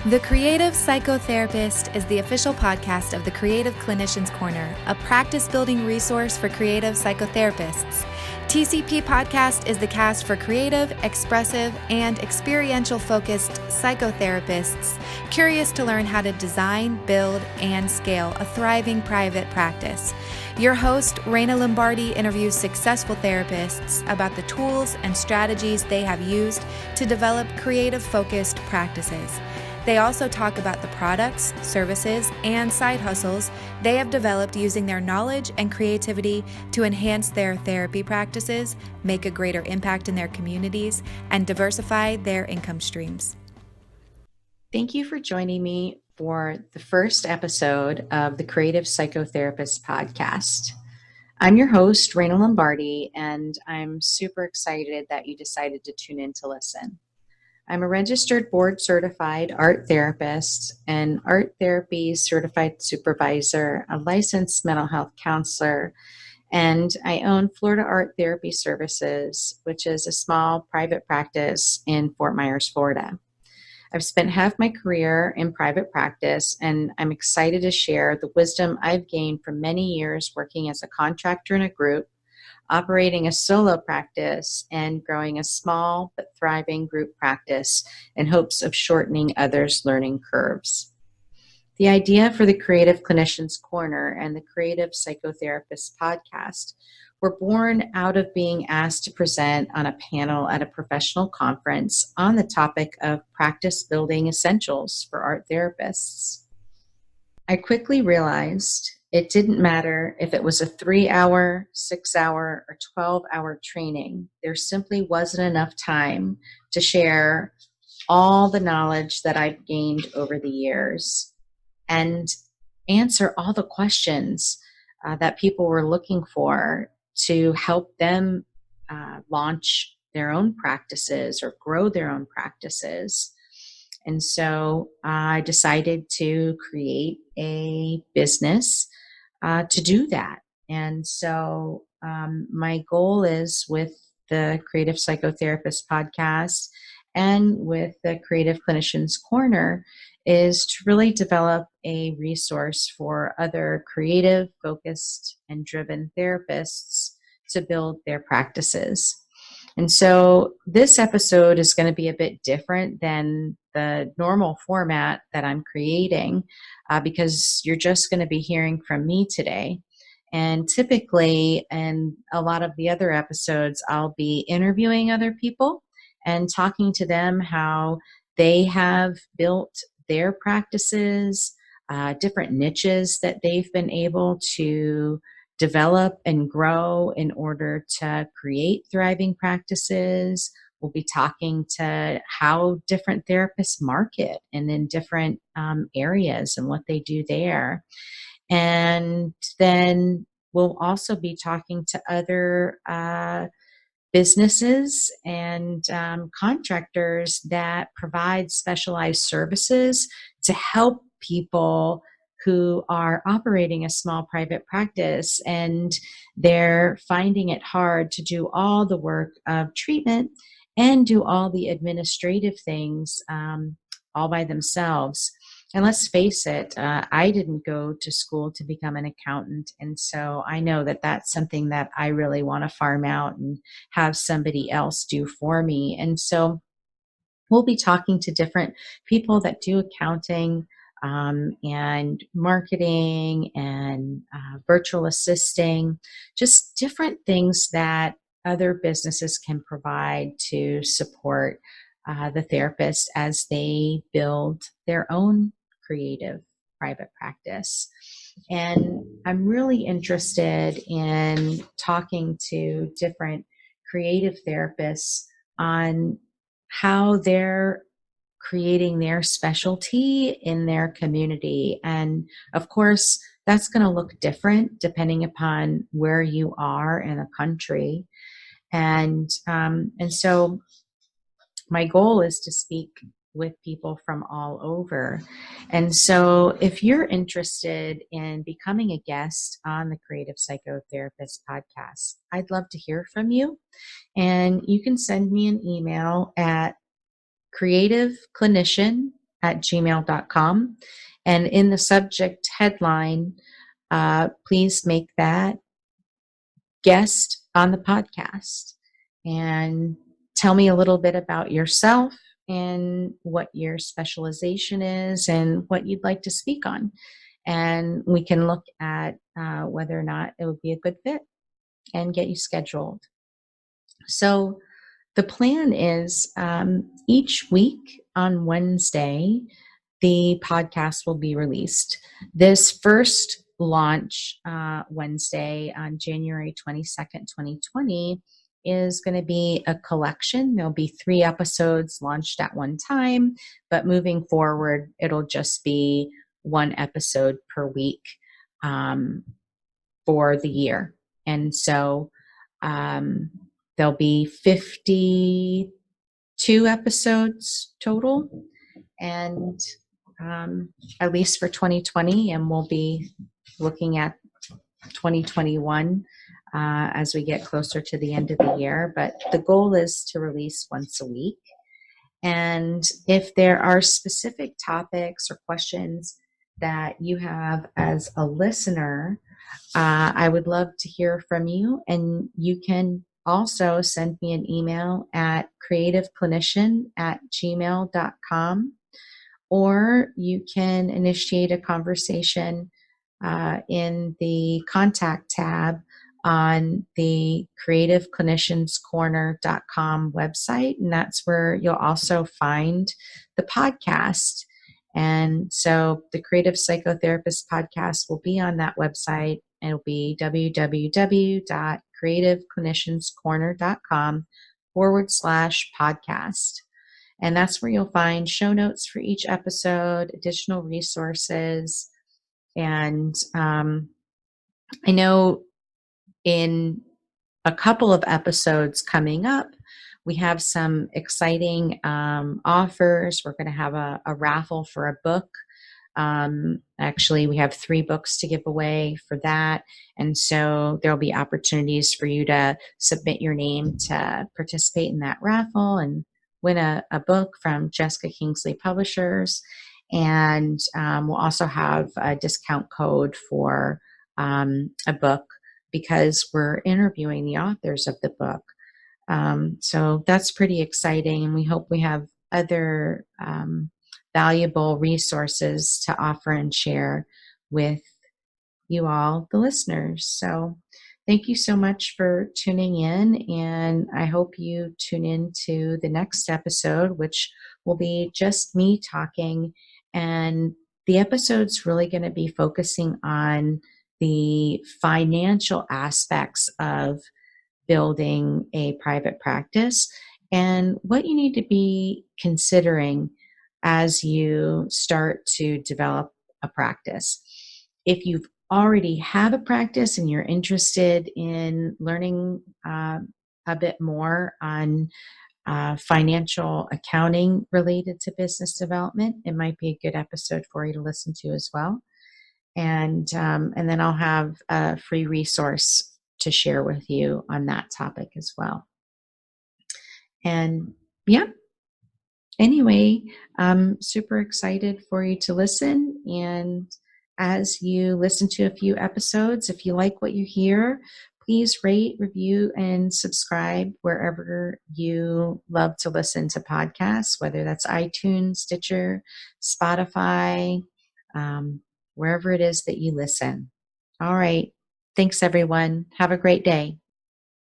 The Creative Psychotherapist is the official podcast of the Creative Clinician's Corner, a practice-building resource for creative psychotherapists. TCP Podcast is the cast for creative, expressive, and experiential-focused psychotherapists curious to learn how to design, build, and scale a thriving private practice. Your host, Reina Lombardi, interviews successful therapists about the tools and strategies they have used to develop creative-focused practices. They also talk about the products, services, and side hustles they have developed using their knowledge and creativity to enhance their therapy practices, make a greater impact in their communities, and diversify their income streams. Thank you for joining me for the first episode of the Creative Psychotherapist podcast. I'm your host, Reina Lombardi, and I'm super excited that you decided to tune in to listen. I'm a registered board-certified art therapist, an art therapy certified supervisor, a licensed mental health counselor, and I own Florida Art Therapy Services, which is a small private practice in Fort Myers, Florida. I've spent half my career in private practice, and I'm excited to share the wisdom I've gained from many years working as a contractor in a group, operating a solo practice, and growing a small but thriving group practice in hopes of shortening others' learning curves. The idea for the Creative Clinician's Corner and the Creative Psychotherapist podcast were born out of being asked to present on a panel at a professional conference on the topic of practice building essentials for art therapists. I quickly realized it didn't matter if it was a 3-hour, 6-hour, or 12-hour training. There simply wasn't enough time to share all the knowledge that I've gained over the years and answer all the questions that people were looking for to help them launch their own practices or grow their own practices. And so I decided to create a business to do that. And so my goal is with the Creative Psychotherapist podcast and with the Creative Clinician's Corner is to really develop a resource for other creative, focused, and driven therapists to build their practices. And so this episode is going to be a bit different than the normal format that I'm creating because you're just going to be hearing from me today. And typically, in a lot of the other episodes, I'll be interviewing other people and talking to them how they have built their practices, different niches that they've been able to develop and grow in order to create thriving practices. We'll be talking to how different therapists market and in different areas and what they do there. And then we'll also be talking to other businesses and contractors that provide specialized services to help people who are operating a small private practice and they're finding it hard to do all the work of treatment and do all the administrative things all by themselves. And let's face it, I didn't go to school to become an accountant. And so I know that that's something that I really want to farm out and have somebody else do for me. And so we'll be talking to different people that do accounting and marketing and virtual assisting, just different things that other businesses can provide to support the therapist as they build their own creative private practice. And I'm really interested in talking to different creative therapists on how they're creating their specialty in their community. And of course, that's going to look different depending upon where you are in a country. And so my goal is to speak with people from all over. And so if you're interested in becoming a guest on the Creative Psychotherapist podcast, I'd love to hear from you. And you can send me an email at creativeclinician gmail.com. And in the subject headline, please make that guest on the podcast and tell me a little bit about yourself and what your specialization is and what you'd like to speak on. And we can look at whether or not it would be a good fit and get you scheduled. So the plan is each week on Wednesday, the podcast will be released. This first launch Wednesday on January 22nd, 2020 is going to be a collection. There'll be 3 episodes launched at one time, but moving forward, it'll just be 1 episode per week for the year. And so there'll be 52 episodes total, and at least for 2020, and we'll be looking at 2021 as we get closer to the end of the year. But the goal is to release once a week. And if there are specific topics or questions that you have as a listener, I would love to hear from you. And you can also send me an email at creativeclinician@gmail.com, or you can initiate a conversation in the contact tab on the creativeclinicianscorner.com website. And that's where you'll also find the podcast. And so the Creative Psychotherapist podcast will be on that website. It'll be www.creativeclinicianscorner.com/podcast. And that's where you'll find show notes for each episode, additional resources. And I know in a couple of episodes coming up, we have some exciting offers. We're going to have a raffle for a book. Actually, we have 3 books to give away for that. And so there'll be opportunities for you to submit your name to participate in that raffle and win a book from Jessica Kingsley Publishers. And we'll also have a discount code for a book because we're interviewing the authors of the book. So that's pretty exciting. And we hope we have other valuable resources to offer and share with you all, the listeners. So thank you so much for tuning in. And I hope you tune in to the next episode, which will be just me talking. And the episode's really going to be focusing on the financial aspects of building a private practice and what you need to be considering as you start to develop a practice. If you've already have a practice and you're interested in learning a bit more on financial accounting related to business development, it might be a good episode for you to listen to as well. And then I'll have a free resource to share with you on that topic as well. And yeah, anyway, I'm super excited for you to listen. And as you listen to a few episodes, if you like what you hear, please rate, review, and subscribe wherever you love to listen to podcasts, whether that's iTunes, Stitcher, Spotify, wherever it is that you listen. All right. Thanks, everyone. Have a great day.